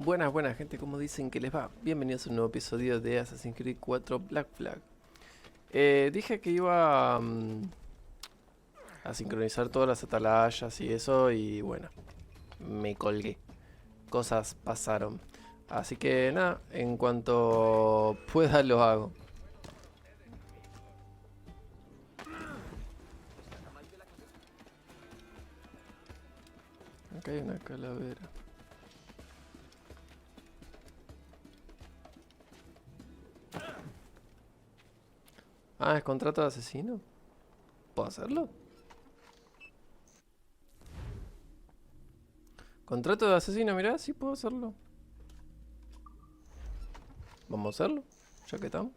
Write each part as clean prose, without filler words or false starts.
Buenas, buenas gente, ¿cómo dicen que les va? Bienvenidos a un nuevo episodio de Assassin's Creed 4 Black Flag. Dije que iba a sincronizar todas las atalayas y eso, y bueno, me colgué. Cosas pasaron. Así que nada, en cuanto pueda lo hago. Acá hay una calavera. Ah, ¿es contrato de asesino? ¿Puedo hacerlo? Contrato de asesino, mirá, sí puedo hacerlo. Vamos a hacerlo, ya que estamos.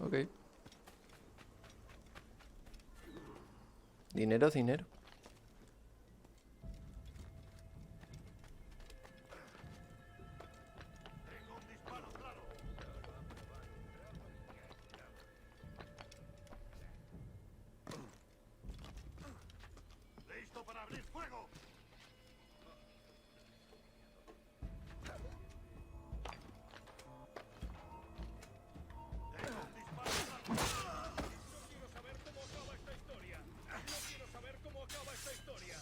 Ok. Dinero es dinero. ¡Listo para abrir fuego! ¡Tengo un disparo claro! No quiero saber cómo acaba esta historia. No quiero saber cómo acaba esta historia.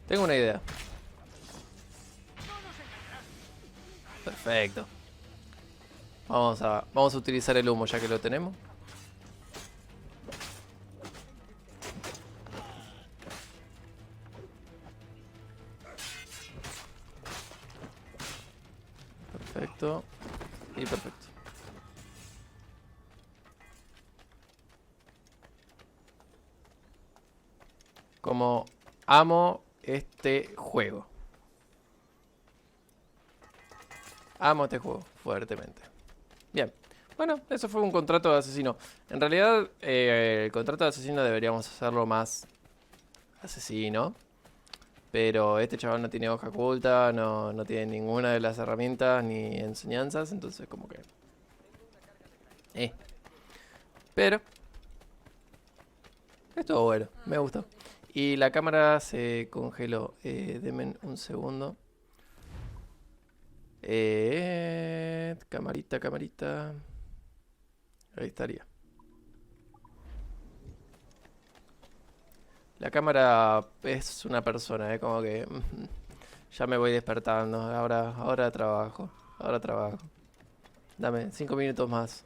Tengo una idea. Perfecto. Vamos a utilizar el humo ya que lo tenemos. Perfecto. Y perfecto. Como amo este juego. Amo este juego fuertemente. Bien. Bueno, eso fue un contrato de asesino. En realidad, el contrato de asesino deberíamos hacerlo más asesino. Pero este chaval no tiene hoja oculta, no tiene ninguna de las herramientas ni enseñanzas. Entonces como que... Pero... estuvo bueno, me gustó. Y la cámara se congeló. Denme un segundo. Camarita, camarita. Ahí estaría. La cámara es una persona, como que ya me voy despertando. Ahora trabajo. Ahora trabajo. Dame 5 minutos más.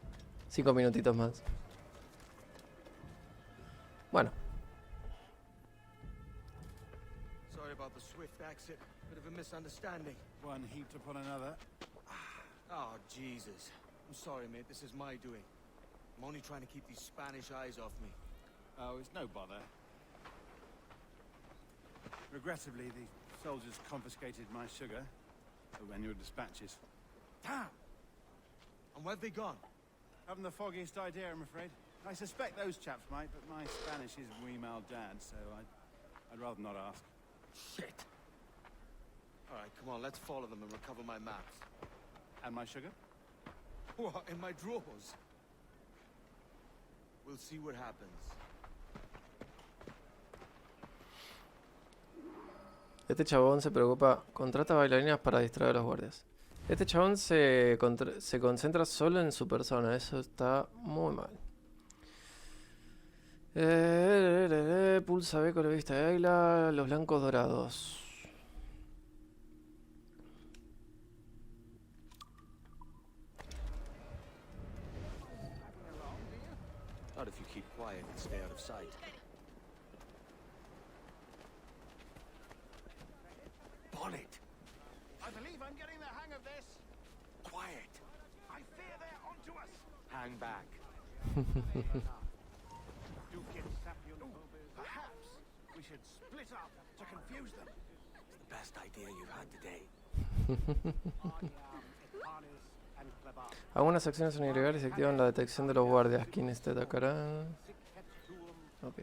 5 minutitos más. Bueno. Sorry about the swift exit. Bit of a misunderstanding. One heaped upon another. Oh, Jesus. I'm sorry, mate. This is my doing. I'm only trying to keep these Spanish eyes off me. Oh, it's no bother. Regrettably, the soldiers confiscated my sugar when your dispatches. Damn! And where've they gone? Haven't the foggiest idea, I'm afraid. I suspect those chaps might, but my Spanish is wee mal dad, so I'd rather not ask. Shit! Alright, come on, let's follow them and recover my maps. And my sugar? What, in my drawers? We'll see what happens. Este chabón se preocupa. Contrata bailarinas para distraer a los guardias. Este chabón se concentra solo en su persona. Eso está muy mal. Pulsa B con la vista de águila. Los blancos dorados. Not if you keep quiet and stay out of sight. Bonnet! I believe I'm getting the hang of this. Quiet! I fear they're onto us. Hang back. Do get sapient. Perhaps we should split up to confuse them. It's the best idea you've had today. I am Epanis and Algunas acciones son ilegales y activan la detección de los guardias. ¿Quiénes te atacarán? Ok.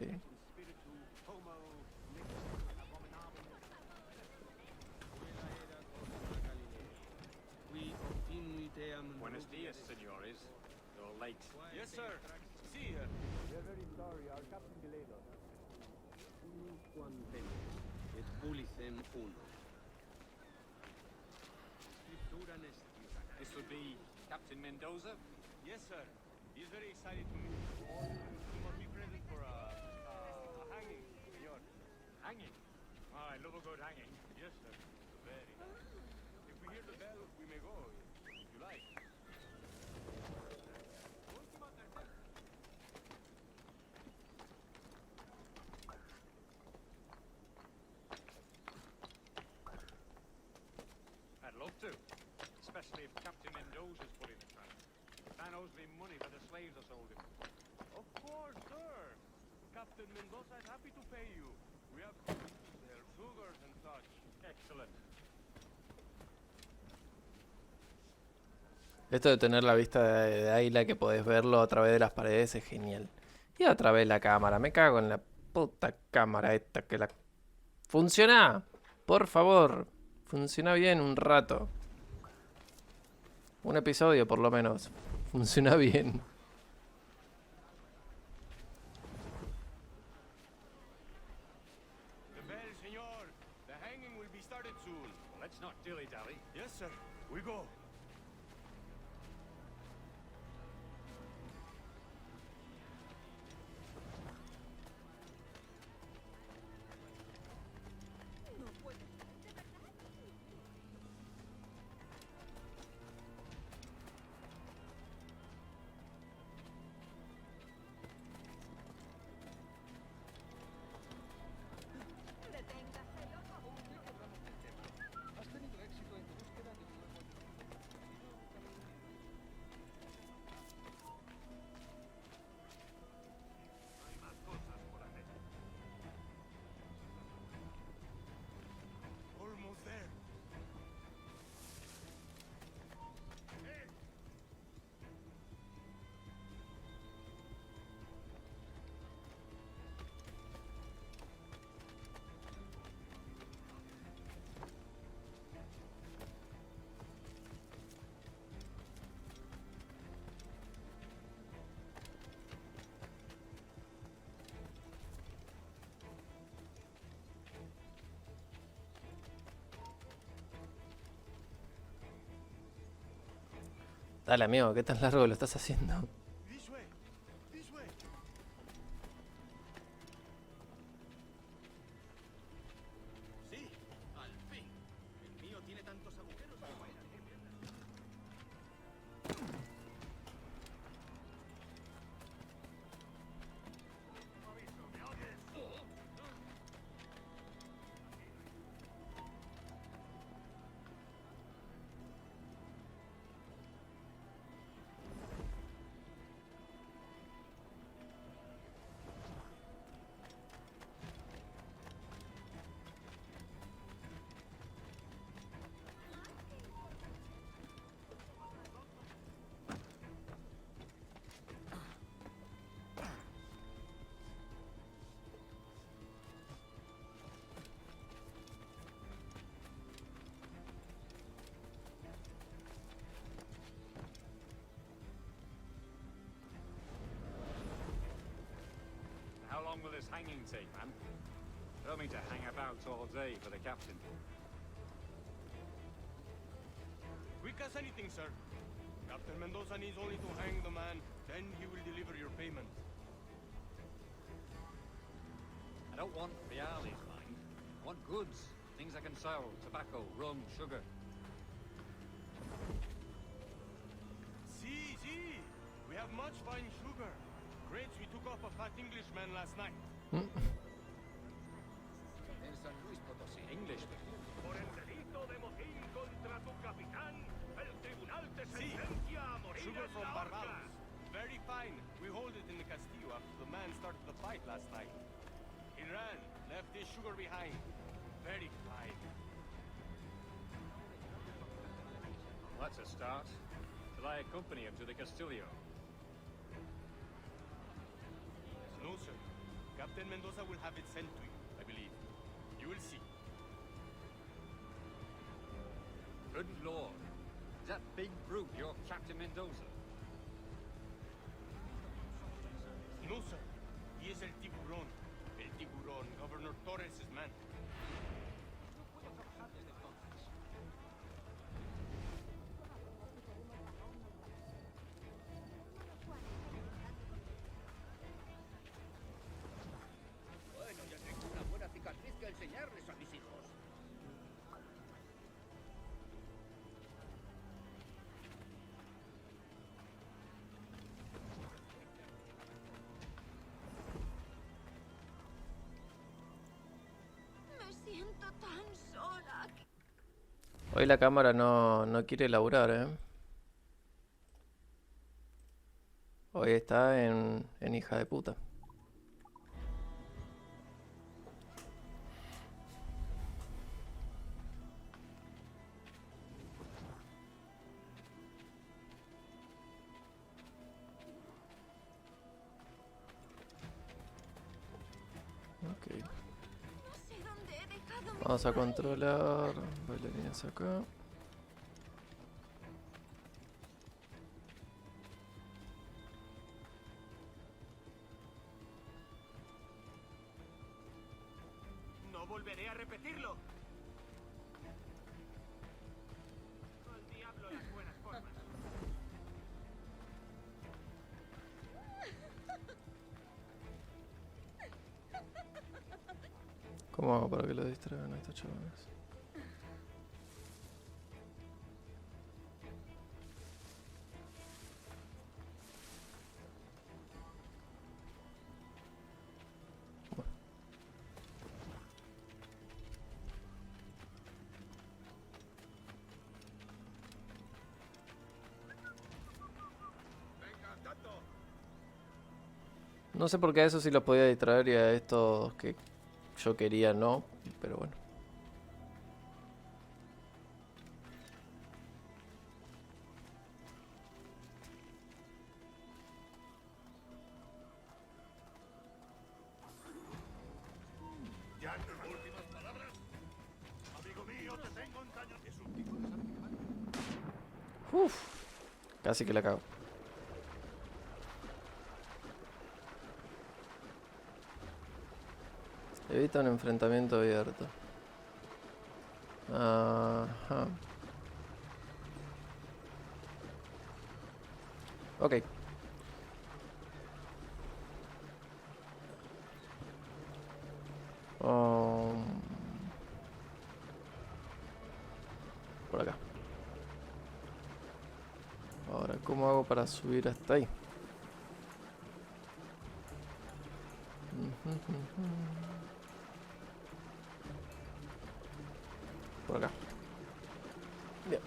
Buenos días, señores. You're late. Yes, sir. See ya. We are very sorry, our captain delayed us. This would be Captain Mendoza. Yes, sir. He's very excited to meet you. He must be present for a hanging, senor. Hanging. Oh, I love a good hanging. Yes, sir. Very. If we hear the bell, we may go, if you like. I'd love to. Especially if Captain Mendoza's pulling the trap. Man owes me money for the slaves I sold him. Of course, sir. Captain Mendoza is happy to pay you. We have their sugars and such. Excellent. Esto de tener la vista de águila que podés verlo a través de las paredes es genial. Y a través de la cámara. Me cago en la puta cámara esta que la... ¡Funciona! Por favor. Funciona bien un rato. Un episodio por lo menos. Funciona bien. The bell, senor. The hanging will be started soon. Let's not dilly-dally. Yes, sir. We go. Almost there. Dale, amigo, ¿qué tan largo lo estás haciendo? This way. This way. Sí, al fin. El mío tiene tantos agujeros como era. How long will this hanging take, man? Tell me to hang about all day for the captain. Quick as anything, sir. Captain Mendoza needs only to hang the man, then he will deliver your payment. I don't want reales, mind. I want goods. Things I can sell. Tobacco, rum, sugar. See, we have much fine sugar. Grapes we took off a fat Englishman last night. En San Luis Potosí. English. Por el delito de motín contra tu capitán, el tribunal te sentencia a morir Sugar en from la horca. Barbados. Very fine. We hold it in the Castillo after the man started the fight last night. He ran, left his sugar behind. Very fine. That's a start. Shall I accompany him to the Castillo? No, sir. Captain Mendoza will have it sent to you, I believe. You will see. Good lord. Is that big brute your Captain Mendoza? No, sir. He is el tiburón. El tiburón, Governor Torres' man. Bueno, ya tengo una buena cicatriz que enseñarles a mis hijos. Me siento tan sola. Hoy la cámara no quiere laburar, Hoy está en hija de puta. Ok. No sé dónde he dejado mi Vamos a toalla. controlar bailarines acá. No volveré a repetirlo. Al diablo las buenas formas. ¿Cómo hago para que lo distraigan a estos chavales? Bueno. Venga, tanto. No sé por qué a eso sí los podía distraer y a estos que yo quería no, pero bueno. ¿Ya últimas palabras? Amigo mío, te tengo un cañón. Es un tipo que sabe quemar. Uf, casi que la cago. Evita un enfrentamiento abierto. Ajá. Ok. Por acá. Ahora, ¿cómo hago para subir hasta ahí? Por acá. Bien.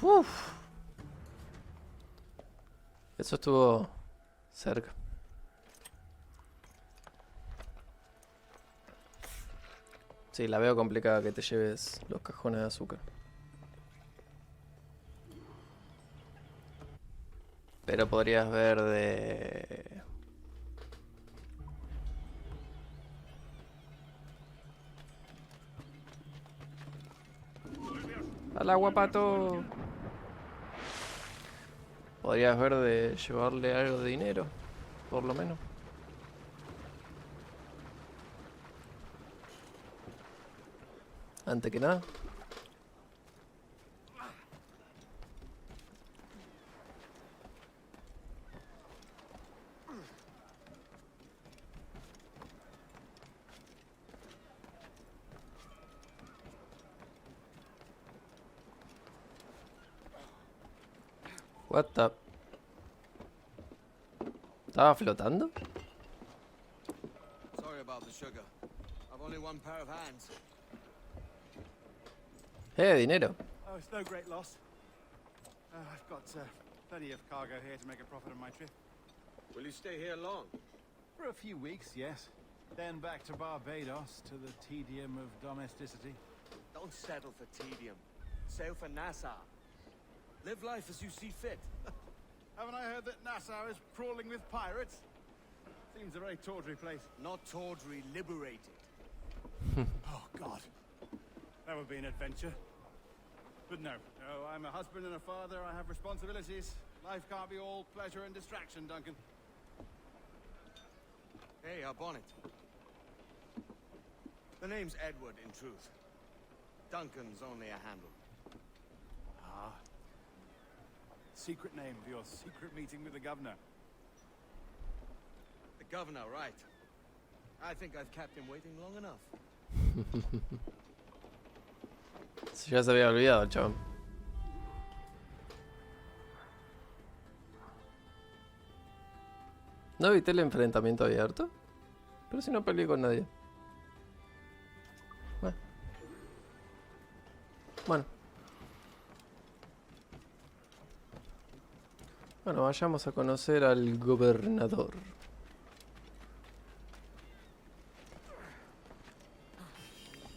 Uf. Eso estuvo cerca. Sí, la veo complicada que te lleves los cajones de azúcar. Pero podrías ver de... ¡Al agua, pato! Podrías ver de llevarle algo de dinero, por lo menos. Antes que nada. What the... ¿Estaba flotando? Sorry about the sugar. I've only one pair of hands. Dinero. Oh, it's no great loss. I've got plenty of cargo here to make a profit on my trip. Will you stay here long? For a few weeks, yes. Then back to Barbados, to the tedium of domesticity. Don't settle for tedium. Sail for Nassau. Live life as you see fit. Haven't I heard that Nassau is crawling with pirates? Seems a very tawdry place. Not tawdry, liberated. Oh, God. That would be an adventure. But no, I'm a husband and a father. I have responsibilities. Life can't be all pleasure and distraction, Duncan. Hey, our bonnet. The name's Edward, in truth. Duncan's only a handle. Ah. Secret name for your secret meeting with the governor. The governor, right. I think I've kept him waiting long enough. Ya se había olvidado el chabón. ¿No evité el enfrentamiento abierto? Pero si no peleé con nadie. Bueno. Bueno, vayamos a conocer al gobernador.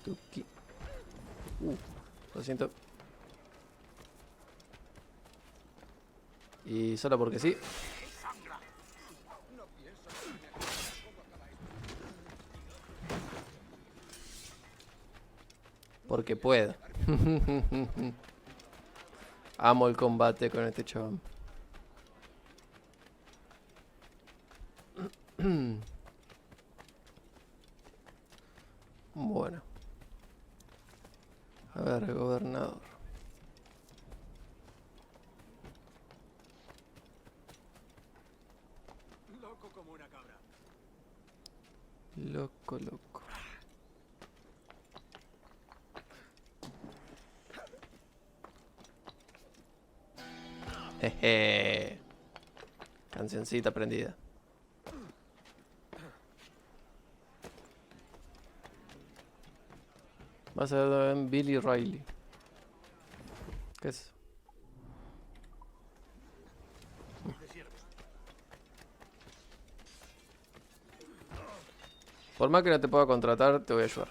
Tuki. Lo siento. Y solo porque sí. Porque puedo. Amo el combate con este chabón. Bueno. A ver, gobernador. Loco como una cabra. Loco, loco. Jeje. Cancioncita prendida. Va a ser en Billy Riley. ¿Qué es? Por más que no te pueda contratar, te voy a ayudar.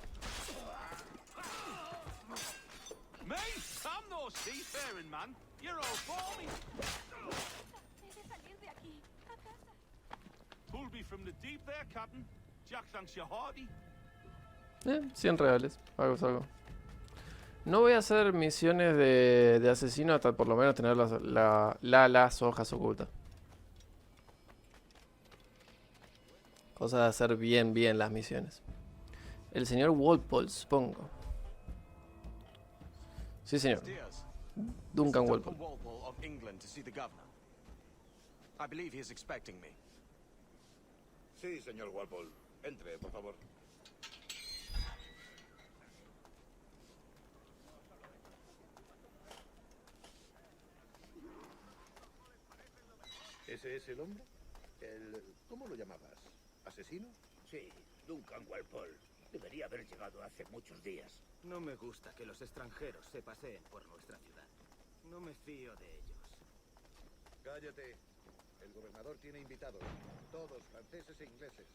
Me? I'm no seafaring man. You're all for me. He de salir de aquí. A casa. Pulled me from the deep there, Captain. Jack thanks you hearty. 100 reales. Algo. No voy a hacer misiones de asesino hasta por lo menos tener las hojas ocultas. Cosa de hacer bien las misiones. El señor Walpole, supongo. Sí, señor. Duncan Walpole. of England to see the governor. I believe he is expecting me. Sí, señor Walpole. Entre, por favor. ¿Ese es el hombre? ¿Cómo lo llamabas? ¿Asesino? Sí, Duncan Walpole. Debería haber llegado hace muchos días. No me gusta que los extranjeros se paseen por nuestra ciudad. No me fío de ellos. Cállate. El gobernador tiene invitados. Todos franceses e ingleses.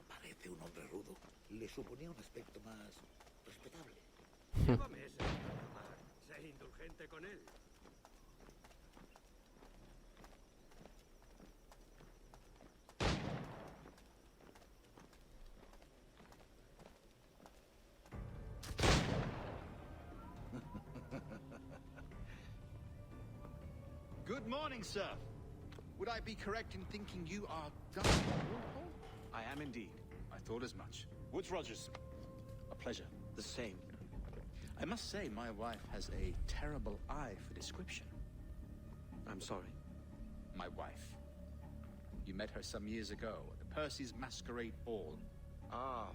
Parece un hombre rudo. Le suponía un aspecto más respetable. Llévame ese mar. Sé indulgente con él. Good morning, sir. Would I be correct in thinking you are Duncan Woolhole? I am indeed. I thought as much. Woods Rogers. A pleasure. The same. I must say, my wife has a terrible eye for description. I'm sorry. My wife. You met her some years ago at the Percy's Masquerade Ball. Ah,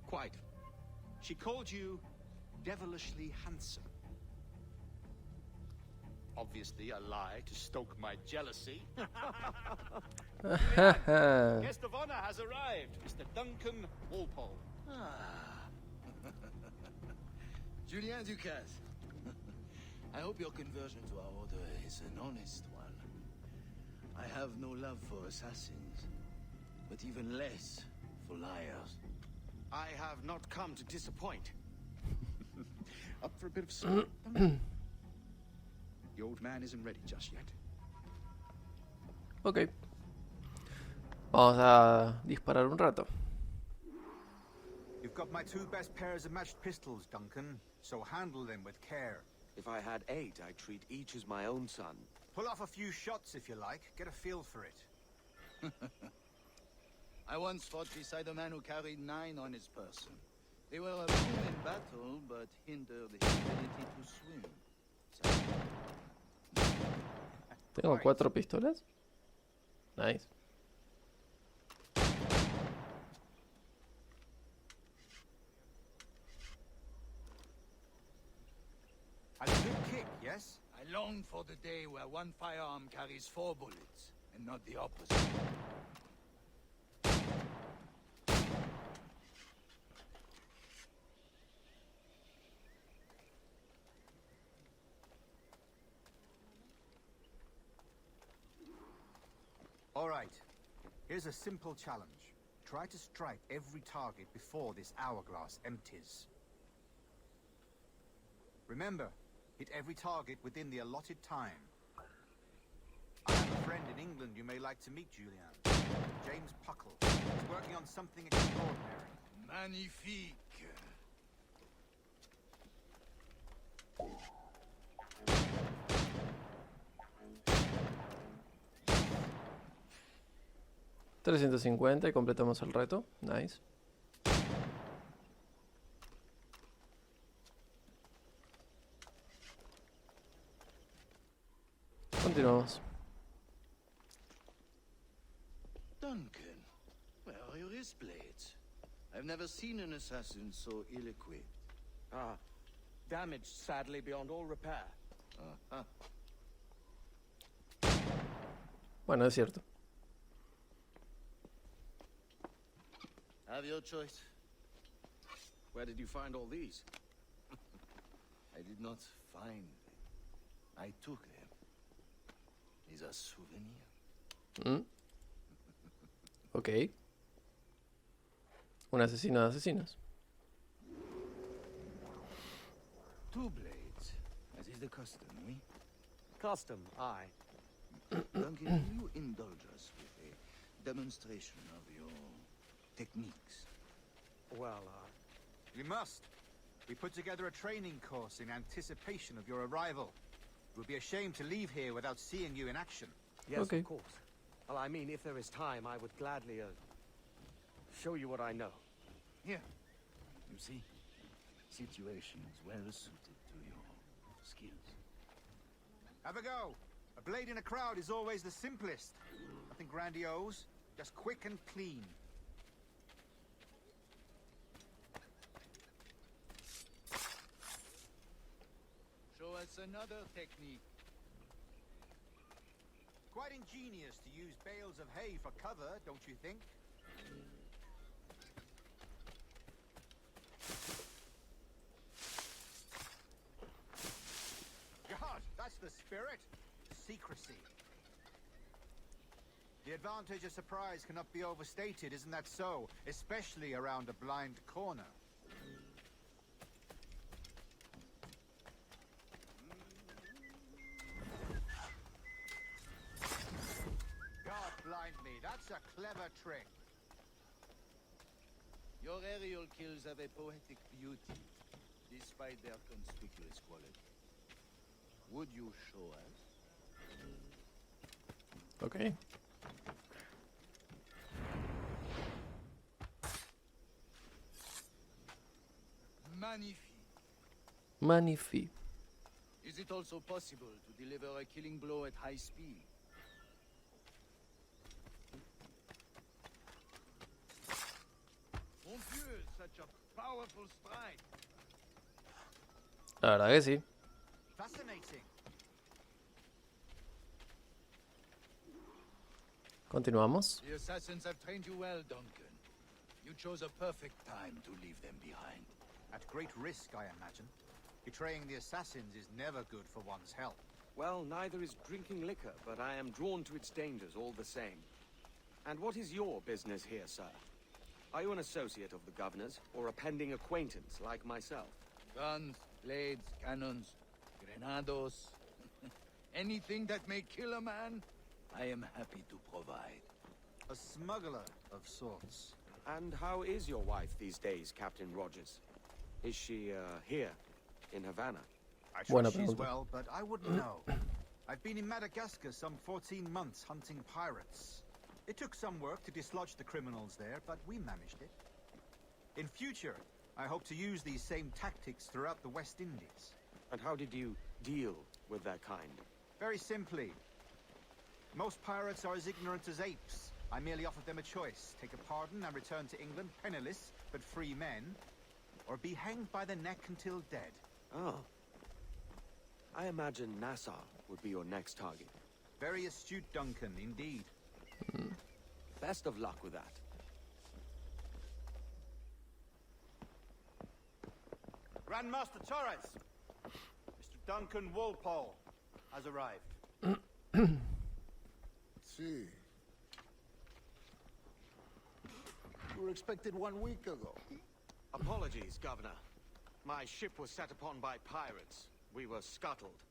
quite. She called you devilishly handsome. Obviously a lie to stoke my jealousy. Guest of honor has arrived, Mr. Duncan Walpole. Julien Ducasse. I hope your conversion to our order is an honest one. I have no love for assassins, but even less for liars. I have not come to disappoint. Up for a bit of smoke, Duncan? The old man isn't ready just yet. Ok. Vamos a disparar un rato. You've got my 2 best pairs of matched pistols, Duncan, so handle them with care. If I had 8, I'd treat each as my own son. Pull off a few shots if you like, get a feel for it. I once fought beside a man who carried 9 on his person. They were a boon in battle, but hindered his ability to swim. Tengo 4 pistolas. Nice. A good kick, yes? I long for the day where one firearm carries 4 bullets, and not the opposite. All right. Here's a simple challenge. Try to strike every target before this hourglass empties. Remember, hit every target within the allotted time. I have a friend in England you may like to meet, Julian. James Puckle. He's working on something extraordinary. Magnifique. $350 y completamos el reto. Nice. Continuamos. Duncan, where are your wrist blades? I've never seen an assassin so ill-equipped. Ah, damaged sadly beyond all repair. Uh-huh. Bueno, es cierto. Have your choice. Where did you find all these? I did not find them. I took them. These are souvenirs. Ok. Un asesino de asesinos. 2 blades, as is the custom, oui? Custom, aye. Duncan, will you indulge us with a demonstration of your techniques? Well, You must. We put together a training course in anticipation of your arrival. It would be a shame to leave here without seeing you in action. yes, Okay. of course. Well, I mean, if there is time, I would gladly show you what I know. Here. You see, situation is well suited to your skills. Have a go. A blade in a crowd is always the simplest. Nothing grandiose, just quick and clean. Show us another technique. Quite ingenious to use bales of hay for cover, don't you think? God, secrecy. The advantage of surprise cannot be overstated, isn't that so? Especially around a blind corner. God blind me, that's a clever trick. Your aerial kills have a poetic beauty, despite their conspicuous quality. Would you show us? Okay. Magnifique. Magnifique. Is it also possible to deliver a killing blow at high speed? Mon Dieu, such a powerful strike. La verdad que sí. Fascinating. Continuamos. The assassins have trained you well, Duncan. You chose a perfect time to leave them behind. At great risk, I imagine. Betraying the assassins is never good for one's health. Well, neither is drinking liquor, but I am drawn to its dangers all the same. And what is your business here, sir? Are you an associate of the governor's, or a pending acquaintance like myself? Guns, blades, cannons, grenados. Anything that may kill a man, I am happy to provide. A smuggler of sorts. And how is your wife these days, Captain Rogers? Is she, here, in Havana? I Buena trust she's pregunta. well, but I wouldn't know. I've been in Madagascar some 14 months hunting pirates. It took some work to dislodge the criminals there, but we managed it. In future, I hope to use these same tactics throughout the West Indies. And how did you deal with their kind? Very simply. Most pirates are as ignorant as apes. I merely offered them a choice. Take a pardon and return to England penniless, but free men. Or be hanged by the neck until dead. Oh. I imagine Nassau would be your next target. Very astute, Duncan, indeed. Best of luck with that. Grandmaster Torres! Mr. Duncan Walpole has arrived. See. You were expected 1 week ago. Apologies, Governor. My ship was set upon by pirates. We were scuttled.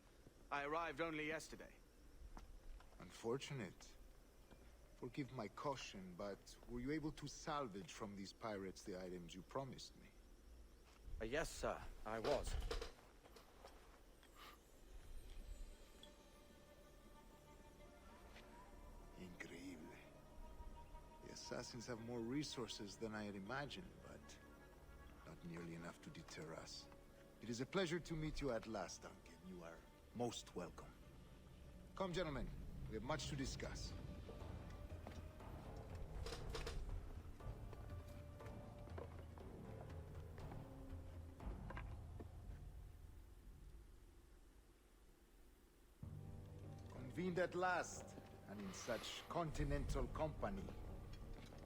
I arrived only yesterday. Unfortunate. Forgive my caution, but were you able to salvage from these pirates the items you promised me? Yes, sir, I was. Increíble. The assassins have more resources than I had imagined, but not nearly enough to deter us. It is a pleasure to meet you at last, Duncan. You are most welcome. Come, gentlemen. We have much to discuss. Convened at last, and in such continental company.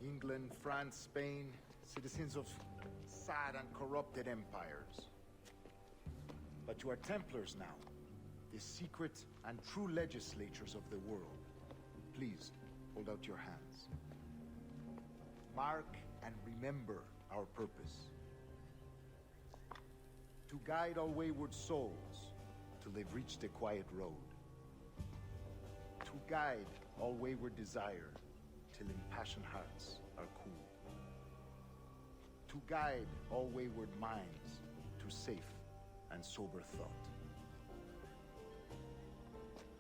England, France, Spain, citizens of sad and corrupted empires. But you are Templars now, the secret and true legislators of the world. Please, hold out your hands. Mark and remember our purpose. To guide all wayward souls till they've reached a quiet road. To guide all wayward desire till impassioned hearts are cool. To guide all wayward minds to safe and sober thought.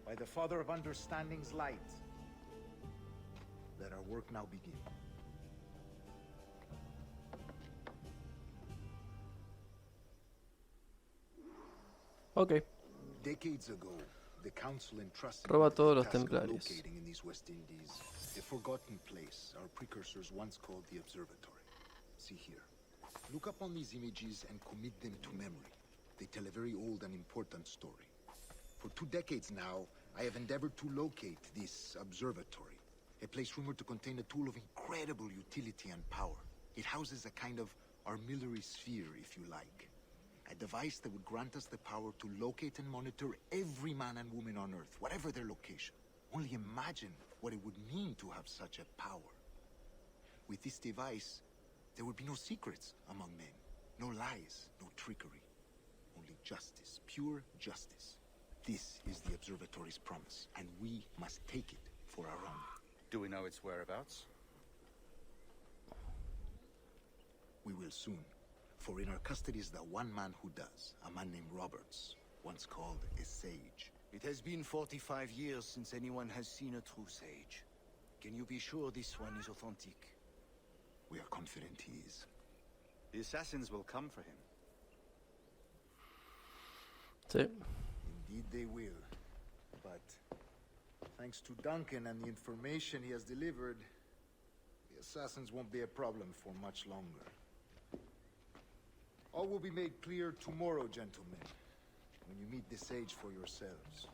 By the Father of Understanding's light, let our work now begin. Ok. Decades ago, the council entrusted Roba me with todos the los task of templarios. locating in these West Indies a forgotten place our precursors once called the observatory. See here. Look upon these images and commit them to memory. They tell a very old and important story. For 2 decades now, I have endeavored to locate this observatory, a place rumored to contain a tool of incredible utility and power. It houses a kind of armillary sphere, if you like. A device that would grant us the power to locate and monitor every man and woman on Earth, whatever their location. Only imagine what it would mean to have such a power. With this device, there would be no secrets among men. No lies, no trickery. Only justice, pure justice. This is the Observatory's promise, and we must take it for our own. Do we know its whereabouts? We will soon. For in our custody is the one man who does, a man named Roberts, once called a sage. It has been 45 years since anyone has seen a true sage. Can you be sure this one is authentic? We are confident he is. The assassins will come for him. Sí. Indeed they will. But thanks to Duncan and the information he has delivered, the assassins won't be a problem for much longer. All will be made clear tomorrow, gentlemen, when you meet the sage for yourselves.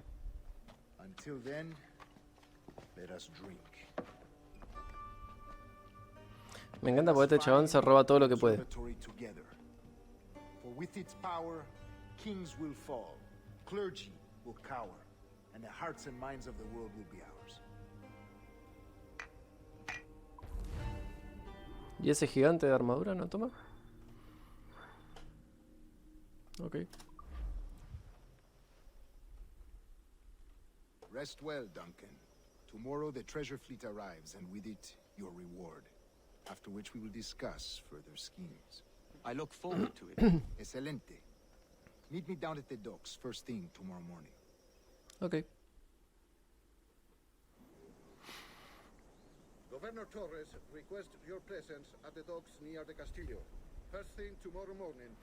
Until then, let us drink. Me encanta porque este chabón se roba todo lo que puede. Together. For with its power, kings will fall, clergy will cower, and the hearts and minds of the world will be ours. ¿Y ese gigante de armadura no toma? Ok. Rest well, Duncan. Tomorrow the treasure fleet arrives, and with it, your reward. After which we will discuss further schemes. I look forward to it. Excelente. Meet me down at the docks first thing tomorrow morning. Ok. Governor Torres requests your presence at the docks near the Castillo. First thing tomorrow morning.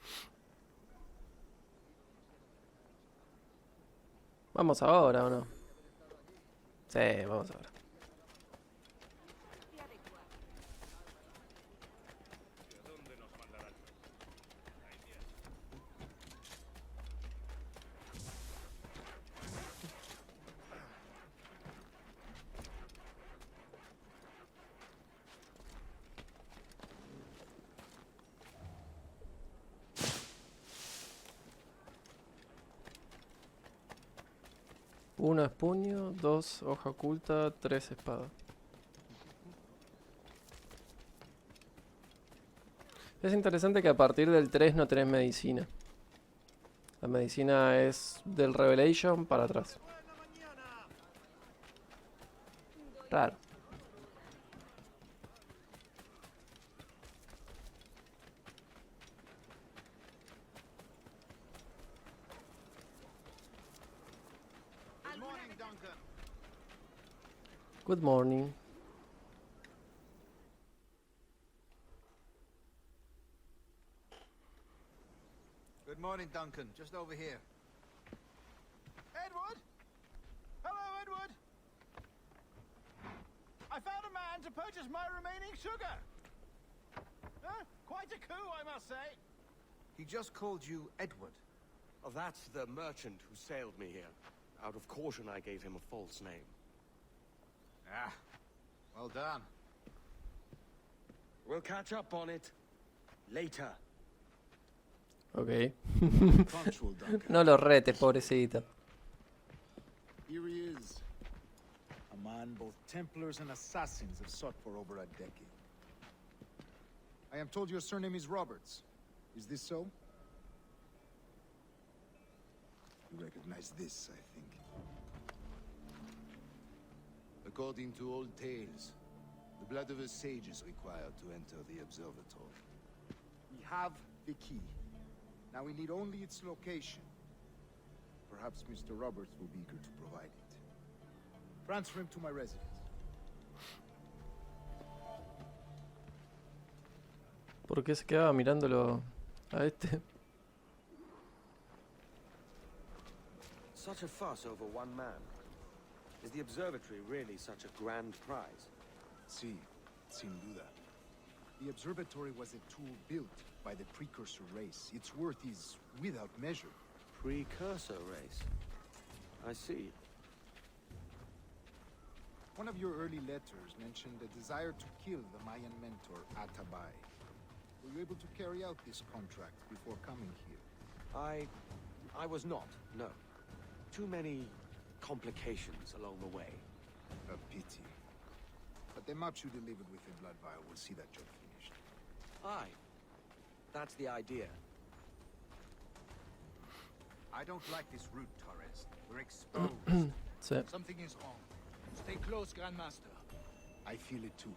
Vamos ahora, ¿o no? Sí, vamos ahora. Uno es puño, 2 hoja oculta, 3 espada. Es interesante que a partir del 3 no tenés medicina. La medicina es del Revelation para atrás. Raro. Good morning. Good morning, Duncan. Just over here. Edward? Hello, Edward. I found a man to purchase my remaining sugar. Huh? Quite a coup, I must say. He just called you Edward. Oh, that's the merchant who sailed me here. Out of caution, I gave him a false name. Ah, well done. We'll catch up on it later. Ok. Punctual, Duncan. No lo retes, pobrecito. Here he is. A man both Templars and assassins have sought for over a decade. I am told your surname is Roberts. Is this so? You recognize this, I think. According to old tales, the blood of a sage is required to enter the observatory. We have the key. Now we need only its location. Perhaps Mr. Roberts will be eager to provide it. Transfer him to my residence. ¿Por qué se quedaba mirándolo a este? Such a fuss over one man. Is the observatory really such a grand prize? Sí, sin duda. The observatory was a tool built by the precursor race. Its worth is without measure. Precursor race? I see. One of your early letters mentioned a desire to kill the Mayan mentor Atabay. Were you able to carry out this contract before coming here? I was not, no. Too many complications along the way. A pity. But the maps you delivered with the blood vial will see that job finished. Aye. That's the idea. I don't like this route, Torres. We're exposed. Sí. Something is wrong. Stay close, Grandmaster. I feel it too.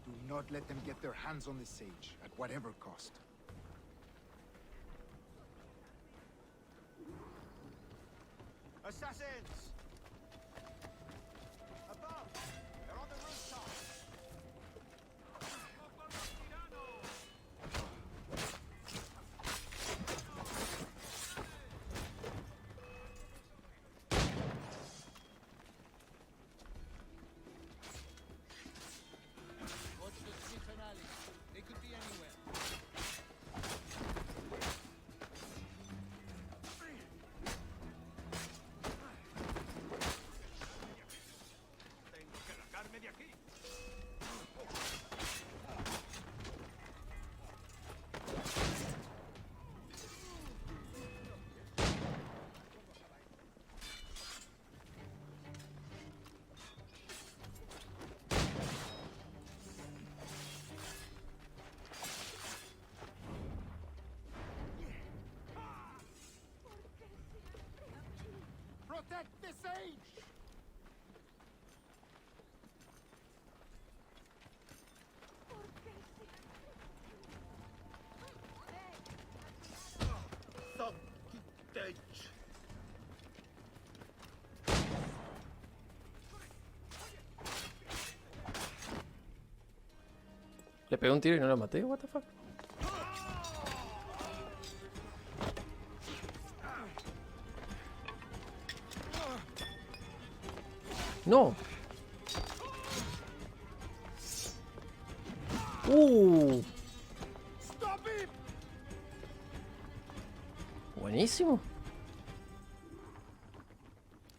Do not let them get their hands on the sage, at whatever cost. Assassins! Above! They're on the rooftop! Watch the streets and alleys. They could be anywhere. Tengo que largarme de aquí. Protect the sage! Le pegué un tiro y no lo maté, what the fuck. No. Buenísimo.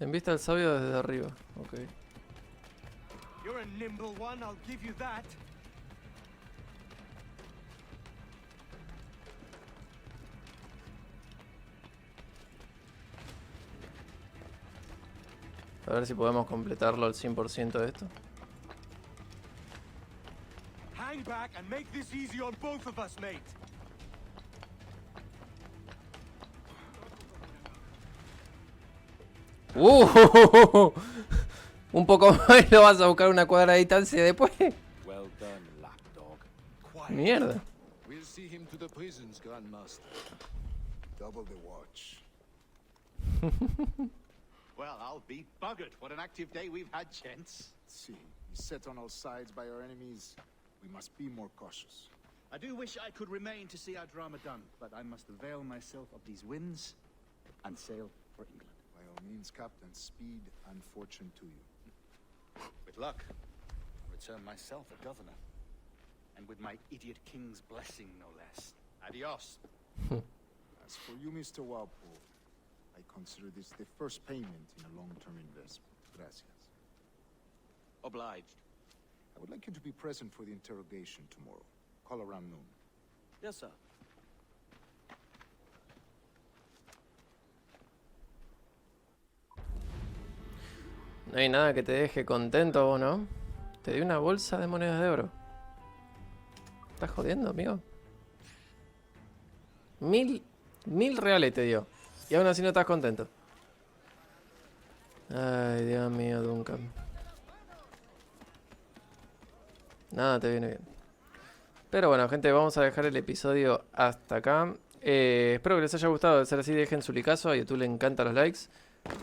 En vista del sabio desde arriba. Ok. You're a nimble one, I'll give you that. A ver si podemos completarlo al 100% de esto. Hang back and make this easy on both of us, mate. Un poco más y lo vas a buscar una cuadra de distancia después. Well done, lapdog. Mierda. We'll see him to the prisons, Grandmaster. Double the watch. Well, I'll be buggered. What an active day we've had, gents. See, he's set on all sides by our enemies. We must be more cautious. I do wish I could remain to see our drama done, but I must avail myself of these winds and sail for England. By all means, Captain, speed and fortune to you. With luck, I'll return myself a governor. And with my idiot king's blessing, no less. Adios. As for you, Mr. Walpole, I consider this the first payment in a long-term investment. Gracias. Obliged. I would like you to be present for the interrogation tomorrow. Call around noon. Yes, sir. No hay nada que te deje contento, ¿vos no? Te di una bolsa de monedas de oro. ¿Estás jodiendo, amigo? 1000 reales te dio. Y aún así no estás contento. Ay, Dios mío, Duncan. Nada te viene bien. Pero bueno, gente, vamos a dejar el episodio hasta acá. Espero que les haya gustado. De ser así, dejen su likaso. A YouTube le encantan los likes.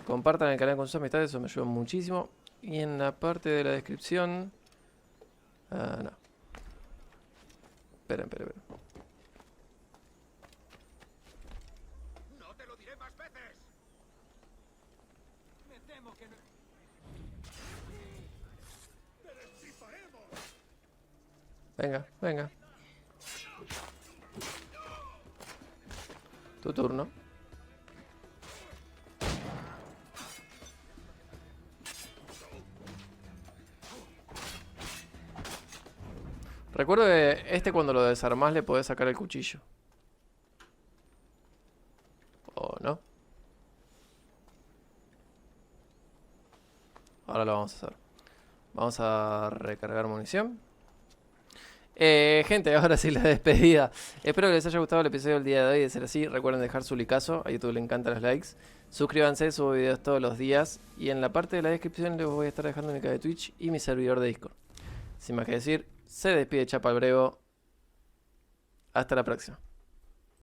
Compartan el canal con sus amistades, eso me ayuda muchísimo. Y en la parte de la descripción... no. Esperen. No te lo diré más veces. Me temo que no. ¡Te destriparemos! Venga. Tu turno. Recuerdo que cuando lo desarmás le podés sacar el cuchillo. ahora lo vamos a hacer. Vamos a recargar munición. Gente, ahora sí la despedida. Espero que les haya gustado el episodio del día de hoy. De ser así, recuerden dejar su likaso. A YouTube le encantan los likes. Suscríbanse, subo videos todos los días. Y en la parte de la descripción les voy a estar dejando mi canal de Twitch y mi servidor de Discord. Sin más que decir, se despide ChapaElBrevo. Hasta la próxima.